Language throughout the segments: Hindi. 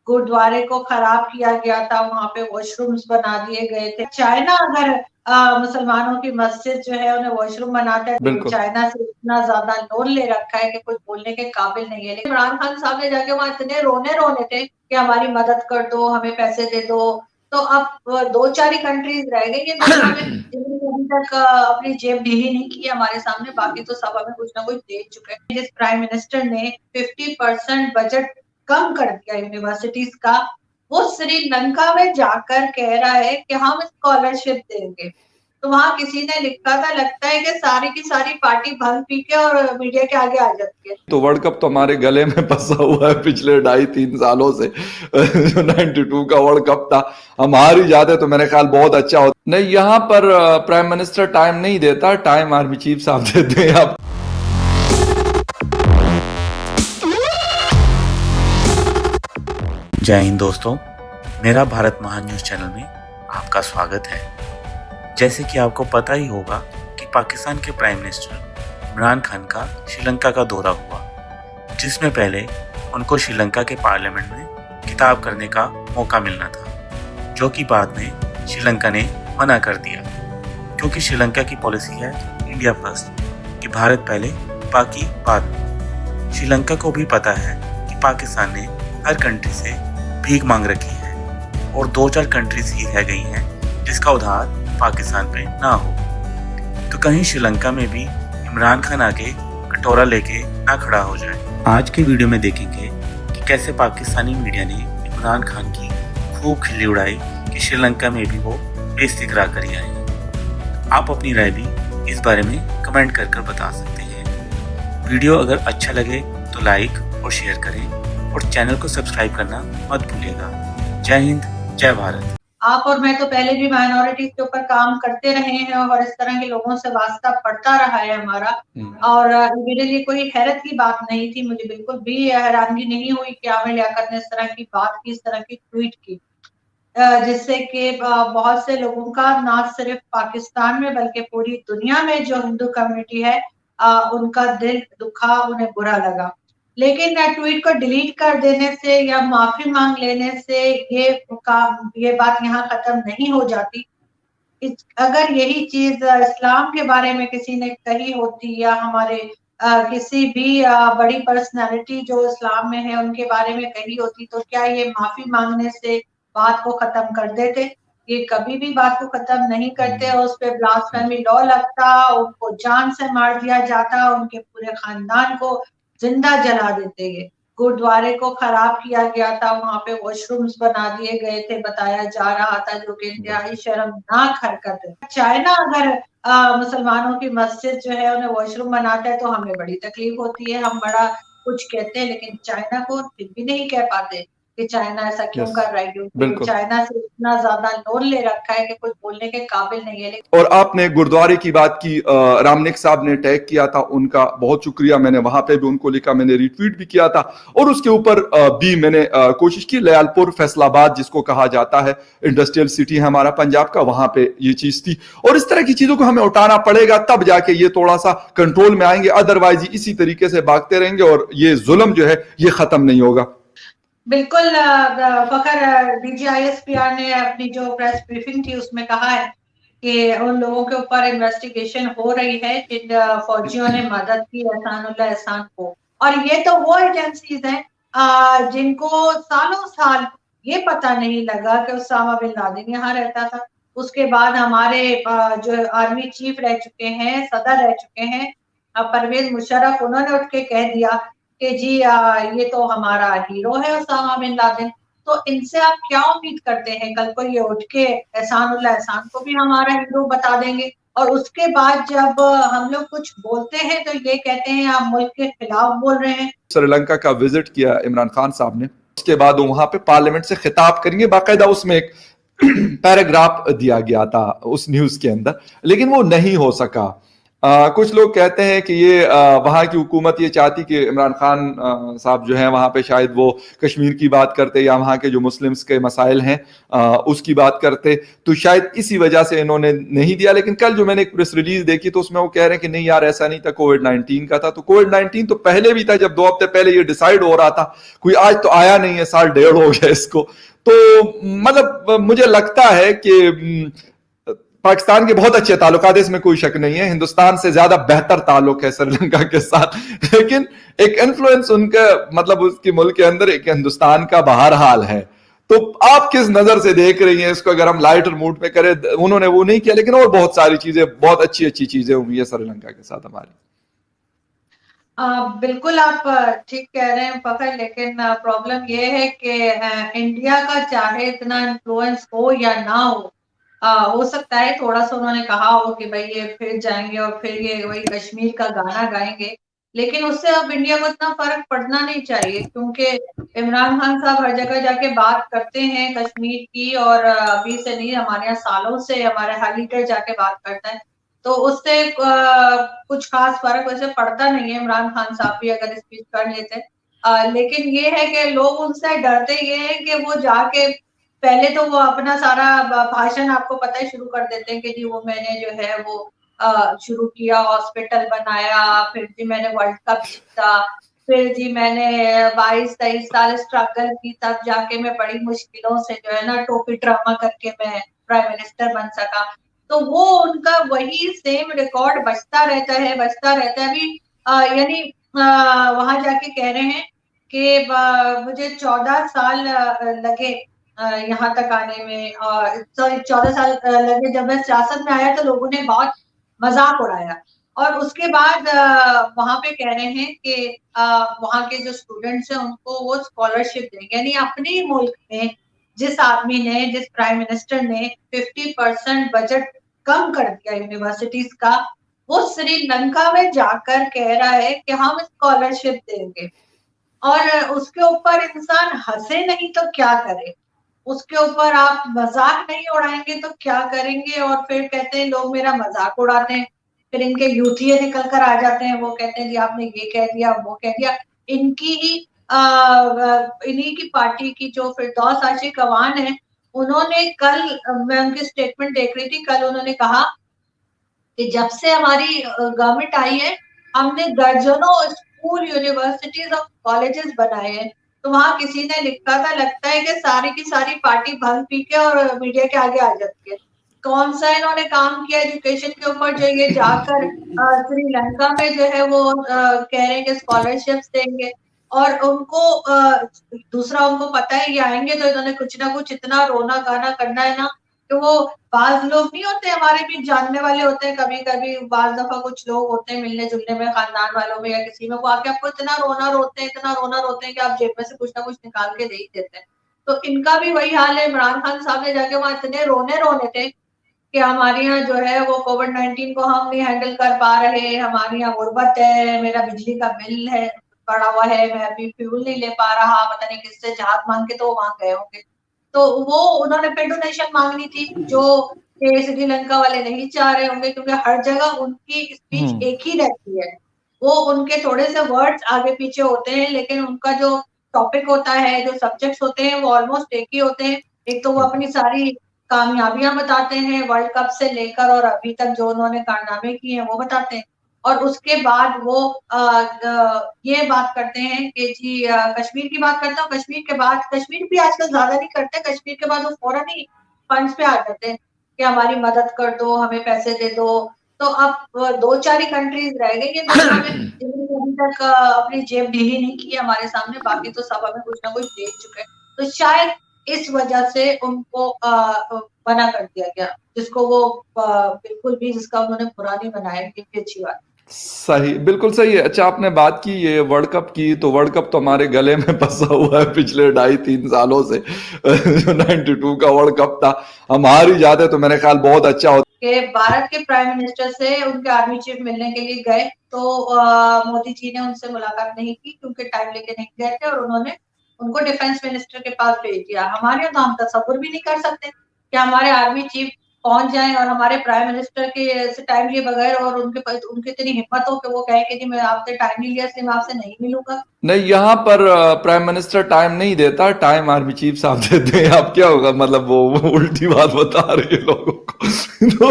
गुरुद्वारे को खराब किया गया था, वहां पे वॉशरूम्स बना दिए गए थे। चाइना अगर मुसलमानों की मस्जिद जो है उन्हें वॉशरूम बनाता है, बिल्कुल। चाइना से इतना ज्यादा लोन ले रखा है कि कुछ बोलने के काबिल नहीं है। लेकिन इमरान खान साहब ने जाके वहां इतने रोने थे कि हमारी मदद कर दो, हमें पैसे दे दो। तो अब दो चार ही कंट्रीज रह गई है दुनिया में जिन्होंने अभी तक अपनी जेब ढीली नहीं की है हमारे सामने, बाकी तो सब हमें कुछ ना कुछ दे चुके हैं। जिस प्राइम मिनिस्टर ने 50% बजट कम कर दिया यूनिवर्सिटीज का, वो श्रीलंका में जाकर कह रहा है कि हम स्कॉलरशिप देंगे। तो वहां किसी ने लिखा था, लगता है कि सारी की सारी पार्टी भंग पी के और मीडिया के आगे आ जाती है। तो वर्ल्ड कप तो हमारे गले में फंसा हुआ है पिछले 2.5-3 सालों से। जो 92 का वर्ल्ड कप था, हम हार ही जाते तो मेरे ख्याल बहुत अच्छा होता। नहीं, यहाँ पर प्राइम मिनिस्टर टाइम नहीं देता, टाइम आर्मी चीफ साहब देते हैं। आप जय हिंद दोस्तों, मेरा भारत महान न्यूज चैनल में आपका स्वागत है। जैसे कि आपको पता ही होगा कि पाकिस्तान के प्राइम मिनिस्टर इमरान खान का श्रीलंका का दौरा हुआ, जिसमें पहले उनको श्रीलंका के पार्लियामेंट में खिताब करने का मौका मिलना था, जो कि बाद में श्रीलंका ने मना कर दिया, क्योंकि श्रीलंका की पॉलिसी है इंडिया फर्स्ट, कि भारत पहले बाकी बाद में। श्रीलंका को भी पता है कि पाकिस्तान ने हर कंट्री से भीख मांग रखी है और 2-4 कंट्रीज ही रह गई हैं जिसका उधार पाकिस्तान पे ना हो। तो कहीं श्रीलंका में भी इमरान खान आके कटोरा लेके ना खड़ा हो जाए। आज के वीडियो में देखेंगे कि कैसे पाकिस्तानी मीडिया ने इमरान खान की खूब खिल्ली उड़ाई कि श्रीलंका में भी वो बेइज्जती करा कर ही आए। आप अपनी राय भी इस बारे में कमेंट कर बता सकते हैं। वीडियो अगर अच्छा लगे तो लाइक और शेयर करें और चैनल को सब्सक्राइब करना मत भूलिएगा। जय हिंद, जय भारत। आप और मैं तो पहले भी माइनॉरिटीज के ऊपर काम करते रहे हैं और इस तरह के लोगों से वास्ता पड़ता रहा है हमारा। और मेरे लिए कोई हैरत की बात नहीं थी, मुझे बिल्कुल भी हैरानगी नहीं हुई कि आमिर लियाकत ने इस तरह की बात की, इस तरह की ट्वीट की, जिससे कि बहुत से लोगों का ना सिर्फ पाकिस्तान में बल्कि पूरी दुनिया में जो हिंदू कम्युनिटी है उनका दिल दुखा, उन्हें बुरा लगा। लेकिन ट्वीट को डिलीट कर देने से या माफी मांग लेने से ये बात यहाँ खत्म नहीं हो जाती। अगर यही चीज इस्लाम के बारे में किसी ने कही होती या हमारे किसी भी बड़ी पर्सनालिटी जो इस्लाम में है उनके बारे में कही होती, तो क्या ये माफी मांगने से बात को खत्म कर देते? ये कभी भी बात को खत्म नहीं करते और उस पर ब्लास्फेमी लॉ लगता, उनको जान से मार दिया जाता, उनके पूरे खानदान को जिंदा जला देते। ये गुरुद्वारे को खराब किया गया था, वहां पे वॉशरूम्स बना दिए गए थे, बताया जा रहा था, जो कि इंतहाई शर्मनाक हरकत है। चाइना अगर मुसलमानों की मस्जिद जो है उन्हें वॉशरूम बनाता है तो हमें बड़ी तकलीफ होती है, हम बड़ा कुछ कहते हैं, लेकिन चाइना को फिर भी नहीं कह पाते कि चाइना ऐसा क्यों कर रहा है, क्योंकि चाइना से इतना ज्यादा लोन ले रखा है कि कुछ बोलने के काबिल नहीं है। और आपने गुरुद्वारे की बात की, रामनिक साहब ने टैग किया था, उनका बहुत शुक्रिया। मैंने वहां पे भी उनको लिखा, मैंने रिट्वीट भी किया था और उसके ऊपर भी मैंने कोशिश की। लयालपुर फैसलाबाद जिसको कहा जाता है इंडस्ट्रियल सिटी है हमारा पंजाब का, वहां पे ये चीज थी। और इस तरह की चीजों को हमें उठाना पड़ेगा, तब जाके ये थोड़ा सा कंट्रोल में आएंगे, अदरवाइज इसी तरीके से भागते रहेंगे और ये जुल्म जो है ये खत्म नहीं होगा। बिल्कुल फखर, DGISPR ने अपनी जो प्रेस ब्रीफिंग थी उसमें कहा है कि उन लोगों के ऊपर इन्वेस्टिगेशन हो रही है जिन फौजियों ने मदद की एहसानुल्लाह एहसान को। और ये तो वो एजेंसीज हैं जिनको सालों साल ये पता नहीं लगा कि उसामा बिन लादेन यहाँ रहता था। उसके बाद हमारे जो आर्मी चीफ रह चुके हैं, सदर रह चुके हैं परवेज मुशर्रफ, उन्होंने उठ के कह दिया कि जी ये तो हमारा हीरो है उसामा बिन लादेन। तो इनसे आप क्या उम्मीद करते हैं? कल को ये उठ के एहसानुल्लाह एहसान को भी हमारा हीरो बता देंगे और उसके बाद जब हम लोग कुछ बोलते हैं तो ये कहते हैं आप मुल्क के खिलाफ बोल रहे हैं। श्रीलंका का विजिट किया इमरान खान साहब ने, उसके बाद वहां पे पार्लियामेंट से खिताब करेंगे, बाकायदा उसमें एक पैराग्राफ दिया गया था उस न्यूज के अंदर, लेकिन वो नहीं हो सका। कुछ लोग कहते हैं कि ये वहां की हुकूमत ये चाहती कि इमरान खान साहब जो हैं वहां पे शायद वो कश्मीर की बात करते या वहां के जो मुस्लिम्स के मसाइल हैं उसकी बात करते, तो शायद इसी वजह से इन्होंने नहीं दिया। लेकिन कल जो मैंने एक प्रेस रिलीज देखी तो उसमें वो कह रहे हैं कि नहीं यार ऐसा नहीं था, कोविड-19 का था। तो कोविड-19 तो पहले भी था, जब 2 हफ्ते पहले ये डिसाइड हो रहा था, कोई आज तो आया नहीं है, साल डेढ़ हो गया इसको। तो मतलब मुझे लगता है कि पाकिस्तान के बहुत अच्छे ताल्लुकात, इसमें कोई शक नहीं है, हिंदुस्तान से ज्यादा बेहतर ताल्लुक है श्रीलंका के साथ, लेकिन एक इन्फ्लुएंस उनका मतलब उसके मुल्क के अंदर एक हिंदुस्तान का बहरहाल है। तो आप किस नजर से देख रही हैं इसको? अगर हम लाइटर मूड पे करें, उन्होंने वो नहीं किया, लेकिन और बहुत सारी चीजें, बहुत अच्छी अच्छी चीजें हुई है श्रीलंका के साथ हमारी। बिल्कुल आप ठीक कह रहे हैं फखर, लेकिन प्रॉब्लम ये है कि इंडिया का चाहे इतना इन्फ्लुएंस हो या ना हो सकता है थोड़ा सा उन्होंने कहा हो कि भाई ये फिर जाएंगे और फिर ये वही कश्मीर का गाना गाएंगे, लेकिन उससे अब इंडिया को इतना फर्क पड़ना नहीं चाहिए, क्योंकि इमरान खान साहब हर जगह जाके बात करते हैं कश्मीर की, और अभी से नहीं, हमारे यहाँ सालों से हमारे हर लीडर जाके बात करता है, तो उससे कुछ खास फर्क वैसे पड़ता नहीं है। इमरान खान साहब भी अगर स्पीच कर लेते, लेकिन ये है कि लोग उनसे डरते ये हैं कि वो जाके पहले तो वो अपना सारा भाषण आपको पता ही शुरू कर देते हैं कि जी वो मैंने जो है वो शुरू किया, हॉस्पिटल बनाया, फिर जी मैंने वर्ल्ड कप जीता, फिर जी मैंने 22-23 साल स्ट्रगल की, तब जाके मैं बड़ी मुश्किलों से जो है ना टोपी ड्रामा करके मैं प्राइम मिनिस्टर बन सका। तो वो उनका वही सेम रिकॉर्ड बचता रहता है, बचता रहता है। अभी यानी वहां जाके कह रहे हैं कि मुझे 14 साल लगे यहाँ तक आने में, सॉरी 14 साल लगे जब मैं सियासत में आया, तो लोगों ने बहुत मजाक उड़ाया, और उसके बाद वहां पे कह रहे हैं कि वहां के जो स्टूडेंट्स हैं उनको वो स्कॉलरशिप देंगे। यानी अपने मुल्क में जिस आदमी ने, जिस प्राइम मिनिस्टर ने 50% बजट कम कर दिया यूनिवर्सिटीज का, वो श्रीलंका में जाकर कह रहा है कि हम स्कॉलरशिप देंगे, और उसके ऊपर इंसान हंसे नहीं तो क्या करे, उसके ऊपर आप मजाक नहीं उड़ाएंगे तो क्या करेंगे। और फिर कहते हैं लोग मेरा मजाक उड़ाते हैं, फिर इनके यूथिये निकल कर आ जाते हैं, वो कहते हैं जी आपने ये कह दिया, वो कह दिया। इनकी ही इन्हीं की पार्टी की जो फिरदौस आशिक अवान है, उन्होंने कल, मैं उनकी स्टेटमेंट देख रही थी, कल उन्होंने कहा कि जब से हमारी गवर्नमेंट आई है, हमने दर्जनों स्कूल, यूनिवर्सिटीज और कॉलेजेस बनाए हैं। तो वहां किसी ने लिखा था, लगता है कि सारी की सारी पार्टी भंग पी के और मीडिया के आगे आ जाती है। कौन सा इन्होंने काम किया एजुकेशन के ऊपर, जो ये जाकर श्रीलंका में जो है वो कह रहे हैं कि स्कॉलरशिप्स देंगे, और उनको दूसरा उनको पता है ये आएंगे तो इन्होंने कुछ ना कुछ इतना रोना गाना करना है ना, तो वो बाज लोग नहीं होते हमारे भी जानने वाले होते हैं, कभी कभी बाज दफा कुछ लोग होते हैं मिलने जुलने में, खानदान वालों में या किसी में, वो आके आपको इतना रोना रोते हैं, इतना रोना रोते हैं कि आप जेब में से कुछ ना कुछ निकाल के दे ही देते हैं। तो इनका भी वही हाल है। इमरान खान साहब ने जाके वहां इतने रोने रोने थे कि हमारे यहाँ जो है वो कोविड-19 को हम नहीं हैंडल कर पा रहे, हमारे यहाँ गुर्बत है, मेरा बिजली का बिल है बढ़ा हुआ है, मैं अभी फ्यूल नहीं ले पा रहा, पता नहीं किससे जहाज मांग के तो वहां गए होंगे। तो वो उन्होंने फिर डोनेशन मांगनी थी, जो श्रीलंका वाले नहीं चाह रहे होंगे, क्योंकि हर जगह उनकी स्पीच एक ही रहती है। वो उनके थोड़े से वर्ड्स आगे पीछे होते हैं, लेकिन उनका जो टॉपिक होता है, जो सब्जेक्ट्स होते हैं, वो ऑलमोस्ट एक ही होते हैं। एक तो वो अपनी सारी कामयाबियां बताते हैं वर्ल्ड कप से लेकर और अभी तक जो उन्होंने कारनामे किए हैं वो बताते हैं, और उसके बाद वो ये बात करते हैं कि जी कश्मीर की बात करता हूँ, कश्मीर के बाद, कश्मीर भी आजकल ज्यादा नहीं करते, कश्मीर के बाद वो फौरन ही फंड्स पे आ जाते हैं कि हमारी मदद कर दो, हमें पैसे दे दो। तो अब 2-4 ही कंट्रीज रह गई है दुनिया में जिन्होंने अभी तक अपनी जेब ढीली नहीं की है हमारे सामने, बाकी तो सब हमें कुछ ना कुछ दे चुके हैं। तो शायद इस वजह से उनको मना कर दिया गया, जिसको वो बिल्कुल भी, जिसका उन्होंने बुरा नहीं बनाया, ये अच्छी बात। सही, बिल्कुल सही है। अच्छा, आपने बात की ये वर्ल्ड कप की, तो वर्ल्ड कप तो हमारे गले में फंसा हुआ है पिछले 2.5-3 सालों से। जो 92 का वर्ल्ड कप था, हम हार ही जाते तो मेरे ख्याल बहुत अच्छा होता। कि भारत के प्राइम मिनिस्टर से उनके आर्मी चीफ मिलने के लिए गए, तो मोदी जी ने उनसे मुलाकात नहीं की क्योंकि टाइम लेके नहीं गए थे, और उन्होंने उनको डिफेंस मिनिस्टर के पास भेज दिया। हमारे यहाँ तो हम तसव्वुर भी नहीं कर सकते कि हमारे आर्मी चीफ पहुंच जाएं और हमारे प्राइम मिनिस्टर के से टाइम लिए बगैर, और उनके इतनी हिम्मत हो कि वो कहे कि जी मैं आपसे टाइम नहीं लिया इसलिए मैं आपसे नहीं मिलूंगा। नहीं, यहाँ पर प्राइम मिनिस्टर टाइम नहीं देता, टाइम आर्मी चीफ साहब देते हैं। अब क्या होगा, मतलब वो उल्टी बात बता रही है लोगों को। तो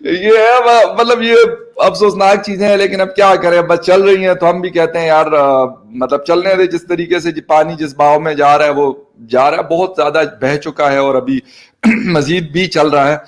ये है, मतलब ये अफसोसनाक चीजें हैं, लेकिन अब क्या करें, बस चल रही हैं। तो हम भी कहते हैं यार, मतलब चलने दे, जिस तरीके से पानी जिस बहाव में जा रहा है वो जा रहा है, बहुत ज्यादा बह चुका है और अभी मजीद भी चल रहा है।